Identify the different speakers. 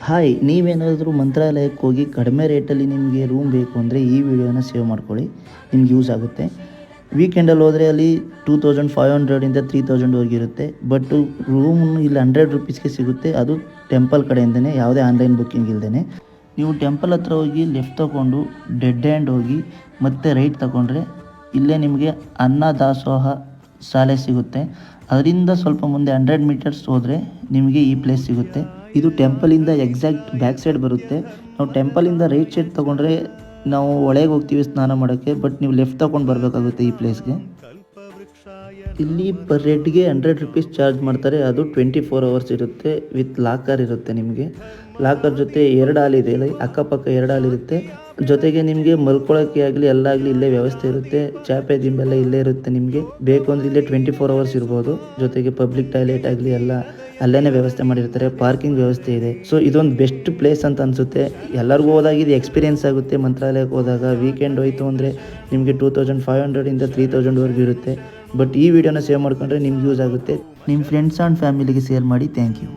Speaker 1: Hi, ನೀವೇನಾದರೂ ಮಂತ್ರಾಲಯಕ್ಕೆ ಹೋಗಿ ಕಡಿಮೆ ರೇಟಲ್ಲಿ ನಿಮಗೆ ರೂಮ್ ಬೇಕು ಅಂದರೆ ಈ ವಿಡಿಯೋನ ಸೇವ್ ಮಾಡ್ಕೊಳ್ಳಿ, ನಿಮ್ಗೆ ಯೂಸ್ ಆಗುತ್ತೆ. ವೀಕೆಂಡಲ್ಲಿ ಹೋದರೆ ಅಲ್ಲಿ 2500ಇಂದ 3000ವರೆಗೆ ಇರುತ್ತೆ. ಬಟ್ ರೂಮ್ ಇಲ್ಲಿ 100 ರುಪೀಸ್ಗೆ ಸಿಗುತ್ತೆ. ಅದು ಟೆಂಪಲ್ ಕಡೆಯಿಂದನೇ, ಯಾವುದೇ ಆನ್ಲೈನ್ ಬುಕ್ಕಿಂಗ್ ಇಲ್ಲದೇ. ನೀವು ಟೆಂಪಲ್ ಹತ್ರ ಹೋಗಿ ಲೆಫ್ಟ್ ತೊಗೊಂಡು ಡೆಡ್ ಹ್ಯಾಂಡ್ ಹೋಗಿ ಮತ್ತೆ ರೈಟ್ ತಗೊಂಡ್ರೆ ಇಲ್ಲೇ ನಿಮಗೆ ಅನ್ನದಾಸೋಹ ಶಾಲೆ ಸಿಗುತ್ತೆ. ಅದರಿಂದ ಸ್ವಲ್ಪ ಮುಂದೆ 100 ಮೀಟರ್ಸ್ ಹೋದರೆ ನಿಮಗೆ ಈ ಪ್ಲೇಸ್ ಸಿಗುತ್ತೆ. ಇದು ಟೆಂಪಲಿಂದ ಎಕ್ಸಾಕ್ಟ್ ಬ್ಯಾಕ್ ಸೈಡ್ ಬರುತ್ತೆ. ನಾವು ಟೆಂಪಲಿಂದ ರೈಟ್ ಸೈಡ್ ತೊಗೊಂಡ್ರೆ ನಾವು ಒಳಗೆ ಹೋಗ್ತೀವಿ ಸ್ನಾನ ಮಾಡೋಕ್ಕೆ. ಬಟ್ ನೀವು ಲೆಫ್ಟ್ ತೊಗೊಂಡು ಬರಬೇಕಾಗುತ್ತೆ ಈ ಪ್ಲೇಸ್ಗೆ. ಇಲ್ಲಿ ಪರ್ ಹೆಡ್ಗೆ 100 ರುಪೀಸ್ ಚಾರ್ಜ್ ಮಾಡ್ತಾರೆ. ಅದು 24 ಅವರ್ಸ್ ಇರುತ್ತೆ. ವಿತ್ ಲಾಕರ್ ಇರುತ್ತೆ. ನಿಮಗೆ ಲಾಕರ್ ಜೊತೆ 2 ಹಾಲ್ ಇದೆ, ಅಕ್ಕಪಕ್ಕ 2 ಹಾಲ್ ಇರುತ್ತೆ. ಜೊತೆಗೆ ನಿಮಗೆ ಮಲ್ಕೊಳ್ಳೋಕ್ಕೆ ಆಗಲಿ ಎಲ್ಲಾಗಲಿ ಇಲ್ಲೇ ವ್ಯವಸ್ಥೆ ಇರುತ್ತೆ. ಚಾಪೆ ದಿಂಬೆಲ್ಲ ಇಲ್ಲೇ ಇರುತ್ತೆ. ನಿಮಗೆ ಬೇಕು ಅಂದರೆ ಇಲ್ಲೇ 24 ಅವರ್ಸ್ ಇರ್ಬೋದು. ಜೊತೆಗೆ ಪಬ್ಲಿಕ್ ಟಾಯ್ಲೆಟ್ ಆಗಲಿ ಎಲ್ಲ ಅಲ್ಲೇ ವ್ಯವಸ್ಥೆ ಮಾಡಿರ್ತಾರೆ. ಪಾರ್ಕಿಂಗ್ ವ್ಯವಸ್ಥೆ ಇದೆ. ಸೊ ಇದೊಂದು ಬೆಸ್ಟ್ ಪ್ಲೇಸ್ ಅಂತ ಅನಿಸುತ್ತೆ. ಎಲ್ಲರಿಗೂ ಹೋದಾಗ ಇದು ಎಕ್ಸ್ಪೀರಿಯೆನ್ಸ್ ಆಗುತ್ತೆ. ಮಂತ್ರಾಲಯಕ್ಕೆ ಹೋದಾಗ ವೀಕೆಂಡ್ ಹೋಯಿತು ಅಂದರೆ ನಿಮಗೆ 2500ಇಂದ 3000ವರೆಗೂ ಇರುತ್ತೆ. ಬಟ್ ಈ ವಿಡಿಯೋನ ಸೇವ್ ಮಾಡ್ಕೊಂಡ್ರೆ ನಿಮ್ಗೆ ಯೂಸ್ ಆಗುತ್ತೆ. ನಿಮ್ಮ ಫ್ರೆಂಡ್ಸ್ ಆ್ಯಂಡ್ ಫ್ಯಾಮಿಲಿಗೆ ಶೇರ್ ಮಾಡಿ. Thank you.